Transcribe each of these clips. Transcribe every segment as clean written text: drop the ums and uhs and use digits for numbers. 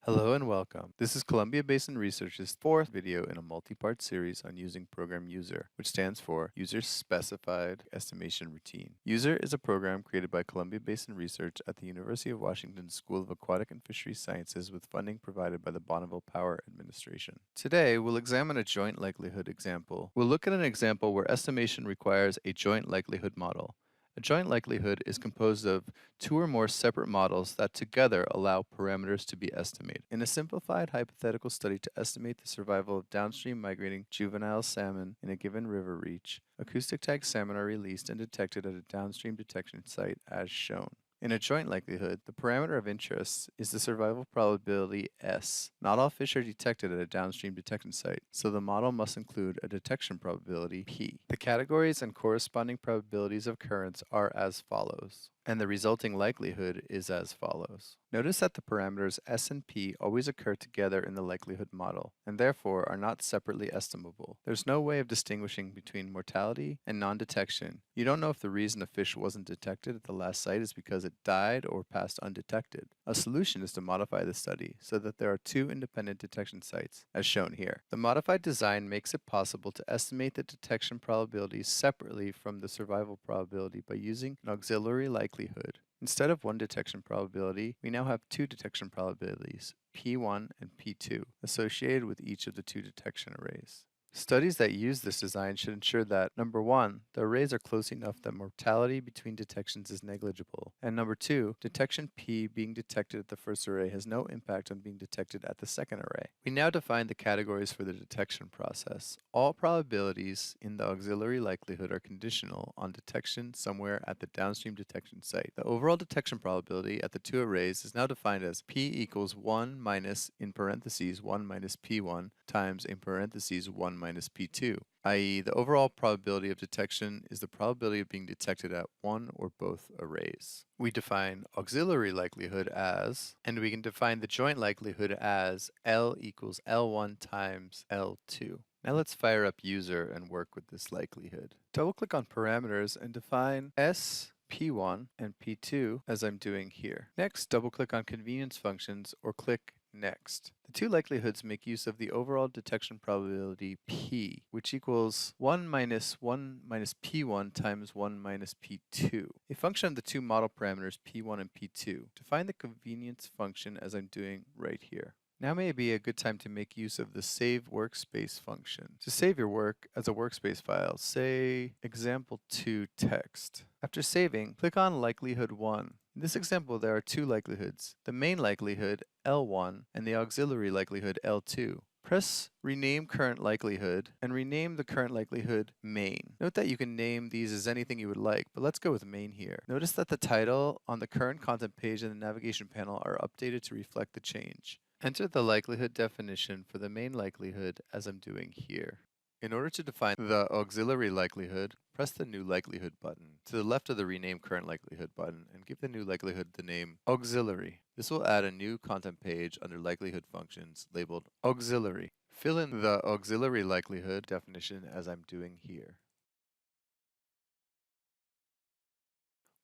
Hello and welcome. This is Columbia Basin Research's fourth video in a multi-part series on using program user, which stands for User Specified Estimation Routine. User is a program created by Columbia Basin Research at the University of Washington School of Aquatic and Fishery Sciences with funding provided by the Bonneville Power Administration. Today, we'll examine a joint likelihood example. We'll look at an example where estimation requires a joint likelihood model. A joint likelihood is composed of two or more separate models that together allow parameters to be estimated. In a simplified hypothetical study to estimate the survival of downstream migrating juvenile salmon in a given river reach, acoustic tag salmon are released and detected at a downstream detection site as shown. In a joint likelihood, the parameter of interest is the survival probability S. Not all fish are detected at a downstream detection site, so the model must include a detection probability P. The categories and corresponding probabilities of occurrence are as follows, and the resulting likelihood is as follows. Notice that the parameters S and P always occur together in the likelihood model, and therefore are not separately estimable. There's no way of distinguishing between mortality and non-detection. You don't know if the reason a fish wasn't detected at the last site is because it died or passed undetected. A solution is to modify the study so that there are two independent detection sites, as shown here. The modified design makes it possible to estimate the detection probabilities separately from the survival probability by using an auxiliary likelihood. Instead of one detection probability, we now have two detection probabilities, P1 and P2, associated with each of the two detection arrays. Studies that use this design should ensure that, number one, the arrays are close enough that mortality between detections is negligible, and number two, detection P being detected at the first array has no impact on being detected at the second array. We now define the categories for the detection process. All probabilities in the auxiliary likelihood are conditional on detection somewhere at the downstream detection site. The overall detection probability at the two arrays is now defined as P equals 1 minus, in parentheses, 1 minus P1 times, in parentheses, 1 minus P2, i.e. the overall probability of detection is the probability of being detected at one or both arrays. We define auxiliary likelihood as, and we can define the joint likelihood as L equals L1 times L2. Now let's fire up user and work with this likelihood. Double-click on parameters and define S, P1, and P2 as I'm doing here. Next, double-click on convenience functions or click Next. The two likelihoods make use of the overall detection probability P, which equals 1 minus P1 times 1 minus P2, a function of the two model parameters P1 and P2. Define the convenience function as I'm doing right here. Now may be a good time to make use of the save workspace function. To save your work as a workspace file, say example2 text. After saving, click on likelihood 1. In this example, there are two likelihoods, the main likelihood, L1, and the auxiliary likelihood, L2. Press Rename Current Likelihood and rename the current likelihood Main. Note that you can name these as anything you would like, but let's go with Main here. Notice that the title on the current content page and the navigation panel are updated to reflect the change. Enter the likelihood definition for the main likelihood as I'm doing here. In order to define the auxiliary likelihood, press the New Likelihood button to the left of the Rename Current Likelihood button and give the new likelihood the name Auxiliary. This will add a new content page under likelihood functions labeled Auxiliary. Fill in the auxiliary likelihood definition as I'm doing here.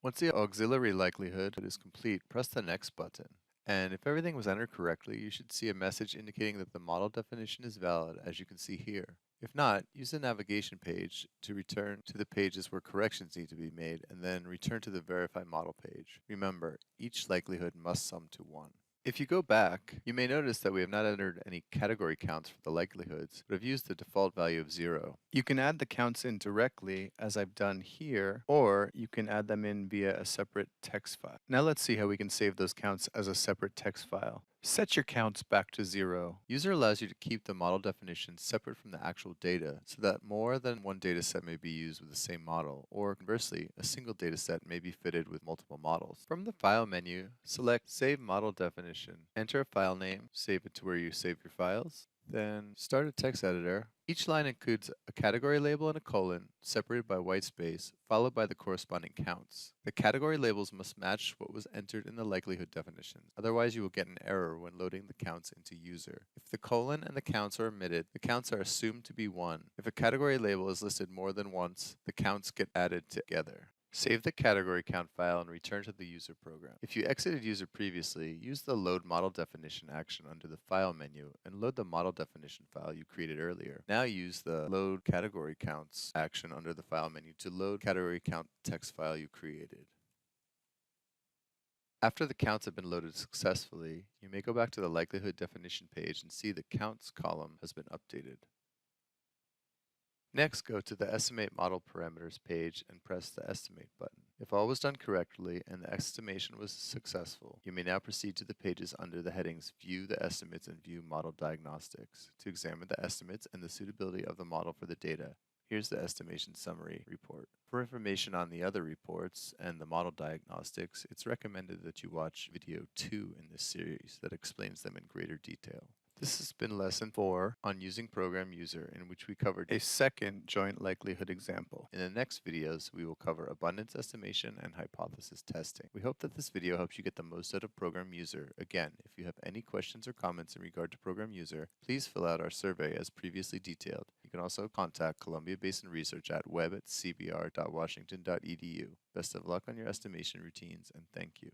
Once the auxiliary likelihood is complete, press the Next button. And if everything was entered correctly, you should see a message indicating that the model definition is valid, as you can see here. If not, use the navigation page to return to the pages where corrections need to be made, and then return to the Verify Model page. Remember, each likelihood must sum to 1. If you go back, you may notice that we have not entered any category counts for the likelihoods, but have used the default value of 0. You can add the counts in directly, as I've done here, or you can add them in via a separate text file. Now let's see how we can save those counts as a separate text file. Set your counts back to 0. User allows you to keep the model definition separate from the actual data so that more than one dataset may be used with the same model, or conversely, a single dataset may be fitted with multiple models. From the File menu, select Save Model Definition. Enter a file name, save it to where you save your files. Then start a text editor. Each line includes a category label and a colon, separated by white space, followed by the corresponding counts. The category labels must match what was entered in the likelihood definition, otherwise you will get an error when loading the counts into user. If the colon and the counts are omitted, the counts are assumed to be 1. If a category label is listed more than once, the counts get added together. Save the category count file and return to the user program. If you exited user previously, use the load model definition action under the file menu and load the model definition file you created earlier. Now use the load category counts action under the file menu to load category count text file you created. After the counts have been loaded successfully, you may go back to the likelihood definition page and see the counts column has been updated. Next, go to the Estimate Model Parameters page and press the Estimate button. If all was done correctly and the estimation was successful, you may now proceed to the pages under the headings View the Estimates and View Model Diagnostics to examine the estimates and the suitability of the model for the data. Here's the estimation summary report. For information on the other reports and the model diagnostics, it's recommended that you watch video 2 in this series that explains them in greater detail. This has been lesson 4 on using Program User, in which we covered a second joint likelihood example. In the next videos, we will cover abundance estimation and hypothesis testing. We hope that this video helps you get the most out of Program User. Again, if you have any questions or comments in regard to Program User, please fill out our survey as previously detailed. You can also contact Columbia Basin Research at web@cbr.washington.edu. Best of luck on your estimation routines, and thank you.